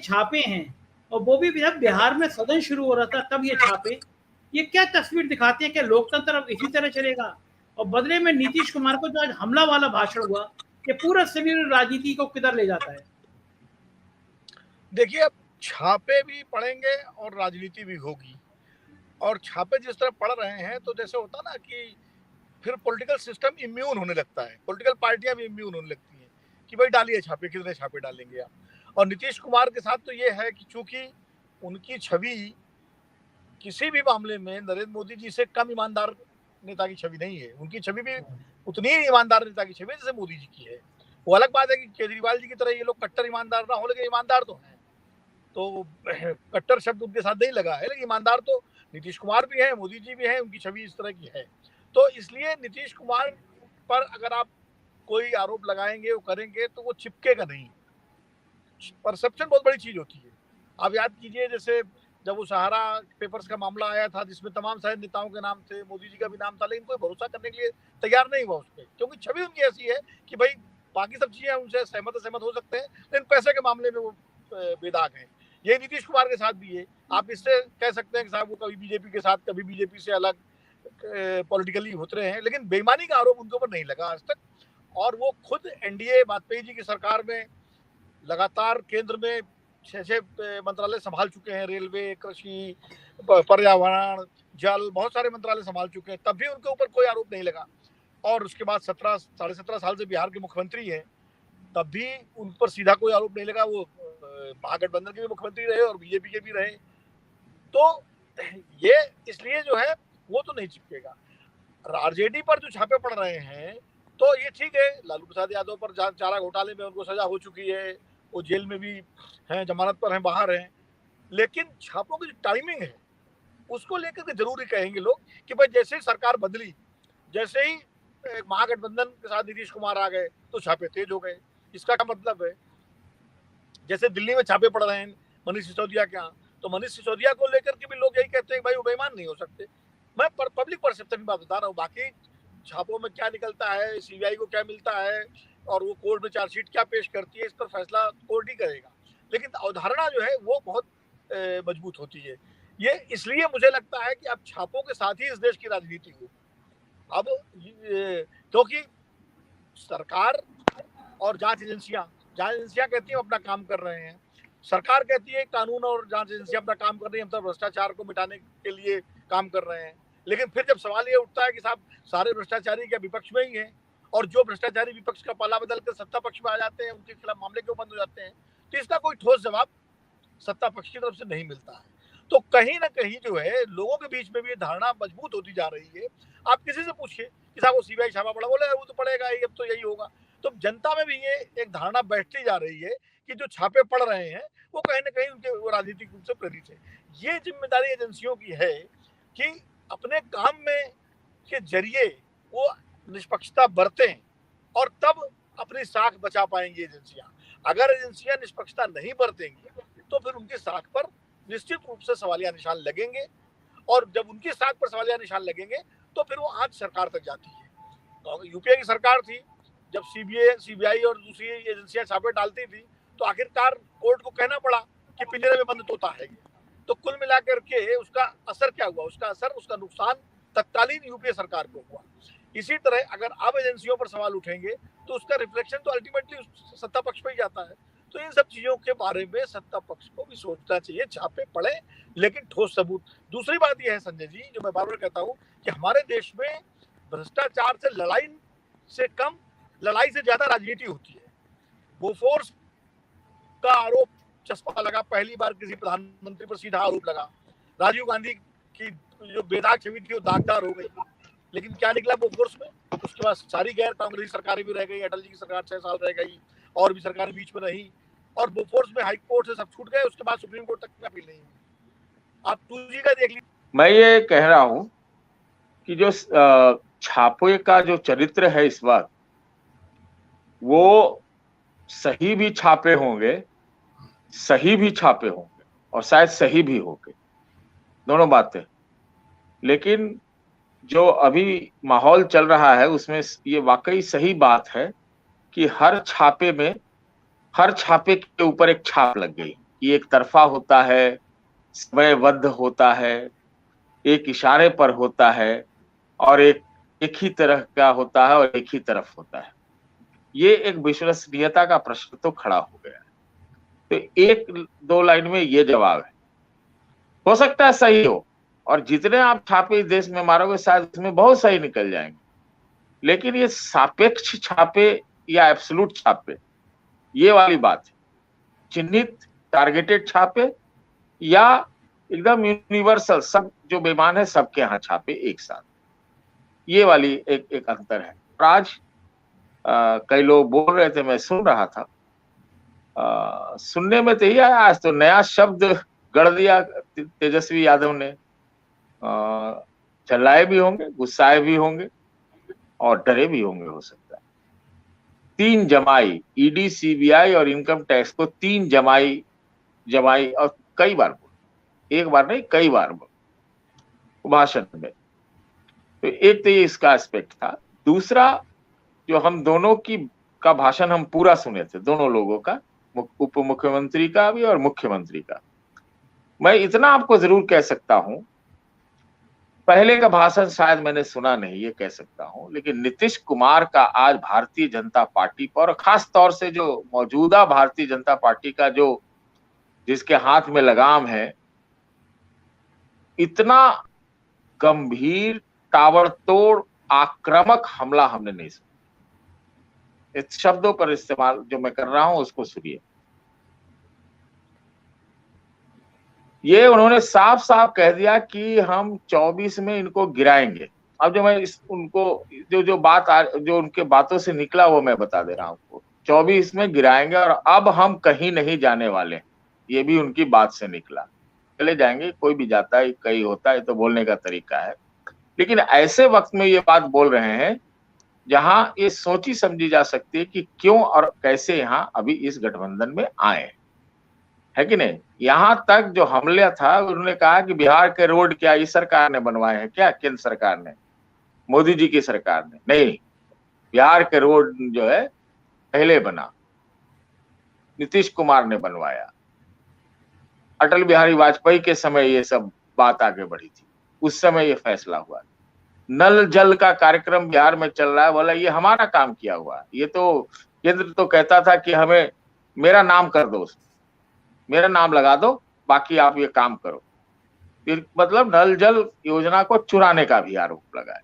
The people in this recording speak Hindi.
छापे हैं, और वो भी जब बिहार में सदन शुरू हो रहा था तब ये छापे, ये क्या तस्वीर दिखाते हैं कि लोकतंत्र अब इसी तरह चलेगा? और बदले में नीतीश कुमार को जो आज हमला वाला भाषण हुआ, ये पूरा सभी राजनीति को किधर ले जाता है? देखिए, अब छापे भी पड़ेंगे और राजनीति भी होगी, और छापे जिस तरह पड़ रहे हैं तो जैसे होता ना कि फिर पॉलिटिकल सिस्टम इम्यून होने लगता है, पॉलिटिकल पार्टियां भी इम्यून होने लगती हैं कि भाई डालिए छापे, कितने छापे डालेंगे आप। और नीतीश कुमार के साथ तो ये है कि चूंकि उनकी छवि किसी भी मामले में नरेंद्र मोदी जी से कम ईमानदार नेता की छवि नहीं है, उनकी छवि भी उतनी ही ईमानदार नेता की छवि जैसे मोदी जी की है। वो अलग बात है कि केजरीवाल जी की तरह ये लोग कट्टर ईमानदार ना हो, लेकिन ईमानदार तो हैं, तो कट्टर शब्द उनके साथ नहीं लगा है, लेकिन ईमानदार तो नीतीश कुमार भी है, मोदी जी भी है, उनकी छवि इस तरह की है। तो इसलिए नीतीश कुमार पर अगर आप कोई आरोप लगाएंगे, वो करेंगे, तो वो चिपकेगा नहीं। परसेप्शन बहुत बड़ी चीज होती है। आप याद कीजिए, जैसे जब वो सहारा पेपर्स का मामला आया था जिसमें तमाम सारे नेताओं के नाम थे, मोदी जी का भी नाम था, लेकिन कोई भरोसा करने के लिए तैयार नहीं हुआ उस पर, क्योंकि छवि उनकी ऐसी है कि भाई बाकी सब चीजें उनसे सहमत हो सकते हैं, लेकिन पैसे के मामले में वो बेदाग हैं। ये नीतीश कुमार के साथ भी है। आप इससे कह सकते हैं कि साहब वो कभी बीजेपी के साथ, कभी बीजेपी से अलग पॉलिटिकली होते रहे हैं, लेकिन बेईमानी का आरोप उनके ऊपर नहीं लगा आज तक। और वो खुद एनडीए वाजपेयी जी की सरकार में लगातार केंद्र में 6 मंत्रालय संभाल चुके हैं, रेलवे, कृषि, पर्यावरण, जल, बहुत सारे मंत्रालय संभाल चुके हैं, तब भी उनके ऊपर कोई आरोप नहीं लगा। और उसके बाद 17 साल से बिहार के मुख्यमंत्री हैं, तब भी उन पर सीधा कोई आरोप नहीं लगा। वो महागठबंधन के भी मुख्यमंत्री रहे और बीजेपी के भी रहे। तो ये इसलिए जो है वो तो नहीं चिपकेगा। आरजेडी पर जो छापे पड़ रहे हैं तो ये ठीक है, लालू प्रसाद यादव पर चारा घोटाले में उनको सजा हो चुकी है, वो जेल में भी हैं, जमानत पर हैं, बाहर हैं, लेकिन छापों की जो टाइमिंग है उसको लेकर के जरूरी कहेंगे लोग कि भाई जैसे ही सरकार बदली, जैसे ही महागठबंधन के साथ नीतीश कुमार आ गए तो छापे तेज हो गए। इसका क्या मतलब है? जैसे दिल्ली में छापे पड़ रहे हैं मनीष सिसोदिया के यहाँ, तो मनीष सिसोदिया को लेकर के भी लोग यही कहते हैं कि भाई वो बेईमान नहीं हो सकते। मैं पब्लिक परसेप्शन की बात बता रहा हूँ, बाकी छापों में क्या निकलता है, सीबीआई को क्या मिलता है और वो कोर्ट में चार्जशीट क्या पेश करती है, इस पर फैसला कोर्ट ही करेगा। लेकिन अवधारणा जो है वो बहुत मजबूत होती है। ये इसलिए मुझे लगता है कि अब छापों के साथ ही इस देश की राजनीति हो। अब क्योंकि सरकार और जांच एजेंसियां कहती हैं अपना काम कर रहे हैं, सरकार कहती है कानून और जांच एजेंसियां अपना काम कर रही है, हम तो भ्रष्टाचार को मिटाने के लिए काम कर रहे हैं। लेकिन फिर जब सवाल ये उठता है कि साहब सारे भ्रष्टाचारी क्या विपक्ष में ही हैं, और जो भ्रष्टाचारी विपक्ष का पाला बदल कर सत्ता पक्ष में आ जाते हैं, उनके खिलाफ मामले क्यों बंद हो जाते हैं, तो इसका कोई ठोस जवाब सत्ता पक्ष की तरफ से नहीं मिलता है। तो कहीं ना कहीं जो है लोगों के बीच में भी धारणा मजबूत होती जा रही है। आप किसी से पूछिए कि साहब वो सीबीआई छापा पड़ा, बोले वो तो पड़ेगा ही, अब तो यही होगा। तो जनता में भी ये एक धारणा बैठती जा रही है कि जो छापे पड़ रहे हैं वो कहीं ना कहीं उनके राजनीतिक रूप से प्रेरित है। ये जिम्मेदारी एजेंसियों की है कि अपने काम में के जरिए वो निष्पक्षता बरतें, और तब अपनी साख बचा पाएंगी एजेंसियां। अगर एजेंसियां निष्पक्षता नहीं बरतेंगी तो फिर उनकी साख पर निश्चित रूप से सवालिया निशान लगेंगे, और जब उनकी साख पर सवालिया निशान लगेंगे तो फिर वो आज सरकार तक जाती है। तो यूपीए की सरकार थी, जब सीबीआई और दूसरी एजेंसियां छापे डालती थी तो आखिरकार कोर्ट को कहना पड़ा कि पिंजरे में बंद तोता है। तो कुल मिलाकर के उसका असर क्या हुआ? उसका नुकसान तत्कालीन यूपीए सरकार को हुआ। इसी तरह अगर अब एजेंसियों पर सवाल उठेंगे तो उसका रिफ्लेक्शन तो अल्टीमेटली सत्ता पक्ष पे ही जाता है। तो इन सब चीजों के बारे में सत्ता पक्ष को भी सोचना चाहिए। छापे पड़े लेकिन ठोस सबूत। दूसरी बात यह है संजय जी, जो मैं बार बार कहता हूँ कि हमारे देश में भ्रष्टाचार से लड़ाई से कम, लड़ाई से ज्यादा राजनीति होती है। बोफोर्स का आरोप चस्पा लगा, पहली बार किसी प्रधानमंत्री पर सीधा आरोप लगा। राजीव गांधी की जो बेदाग छवि थी वो दागदार हो गई, लेकिन क्या निकला बोफोर्स में? उसके बाद सारी गैर कांग्रेसी सरकारें भी रह गई, अटल जी की सरकार 6 साल रह गई, और भी सरकारें बीच में रही, और बोफोर्स में हाई कोर्ट से सब छूट गए, उसके बाद सुप्रीम कोर्ट तक में अपील नहीं हुई। आप 2G का देख लीजिए। मैं ये कह रहा हूं कि जो छापे का जो चरित्र है इस बार, वो सही भी छापे होंगे, सही भी छापे होंगे, और शायद सही भी होंगे, दोनों बातें। लेकिन जो अभी माहौल चल रहा है उसमें ये वाकई सही बात है कि हर छापे के ऊपर एक छाप लग गई। ये एक तरफा होता है, समयबद्ध होता है, एक इशारे पर होता है और एक ही तरह का होता है और एक ही तरफ होता है। ये एक विश्वसनीयता का प्रश्न तो खड़ा हो गया है। तो एक दो लाइन में ये जवाब है। हो सकता है सही हो, और जितने आप छापे इस देश में मारोगे शायद उसमें बहुत सही निकल जाएंगे, लेकिन ये सापेक्ष छापे या एब्सोल्यूट छापे, ये वाली बात है। चिन्हित टारगेटेड छापे या एकदम यूनिवर्सल, सब जो बेईमान है सबके यहाँ छापे एक साथ, ये वाली एक अंतर है। आज कई लोग बोल रहे थे, मैं सुन रहा था, सुनने में तो यही आया, आज तो नया शब्द गढ़ दिया तेजस्वी यादव ने। चिल्लाए भी होंगे, गुस्साए भी होंगे और डरे भी होंगे, हो सकता है। 3 जमाई, ईडी, सीबीआई और इनकम टैक्स को 3 जमाई और कई बार बोले, एक बार नहीं कई बार बोले भाषण में। तो एक तो ये इसका एस्पेक्ट था। दूसरा, जो हम दोनों का भाषण हम पूरा सुने थे, दोनों लोगों का, उप मुख्यमंत्री का भी और मुख्यमंत्री का। मैं इतना आपको जरूर कह सकता हूं, पहले का भाषण शायद मैंने सुना नहीं, ये कह सकता हूं, लेकिन नीतीश कुमार का आज भारतीय जनता पार्टी पर, और खास तौर से जो मौजूदा भारतीय जनता पार्टी का जो जिसके हाथ में लगाम है, इतना गंभीर, ताबड़तोड़, आक्रामक हमला हमने नहीं सुना। इस शब्दों पर इस्तेमाल जो मैं कर रहा हूं उसको सुनिए। ये उन्होंने साफ साफ कह दिया कि हम 24 में इनको गिराएंगे। अब जो मैं उनको जो बात जो उनके बातों से निकला वो मैं बता दे रहा हूं आपको। 24 में गिराएंगे और अब हम कहीं नहीं जाने वाले, ये भी उनकी बात से निकला। चले जाएंगे, कोई भी जाता है, कहीं होता है, तो बोलने का तरीका है। लेकिन ऐसे वक्त में ये बात बोल रहे हैं जहां ये सोची समझी जा सकती है कि क्यों और कैसे यहां अभी इस गठबंधन में आए, है कि नहीं। यहां तक जो हमला था, उन्होंने कहा कि बिहार के रोड क्या इस सरकार ने बनवाए हैं क्या, केंद्र सरकार ने, मोदी जी की सरकार ने नहीं। बिहार के रोड जो है पहले बना, नीतीश कुमार ने बनवाया। अटल बिहारी वाजपेयी के समय ये सब बात आगे बढ़ी थी, उस समय ये फैसला हुआ। नल जल का कार्यक्रम बिहार में चल रहा है, बोला ये हमारा काम किया हुआ। ये तो केंद्र तो कहता था कि हमें मेरा नाम कर दो, मेरा नाम लगा दो, बाकी आप ये काम करो। मतलब नल जल योजना को चुराने का भी आरोप लगा है।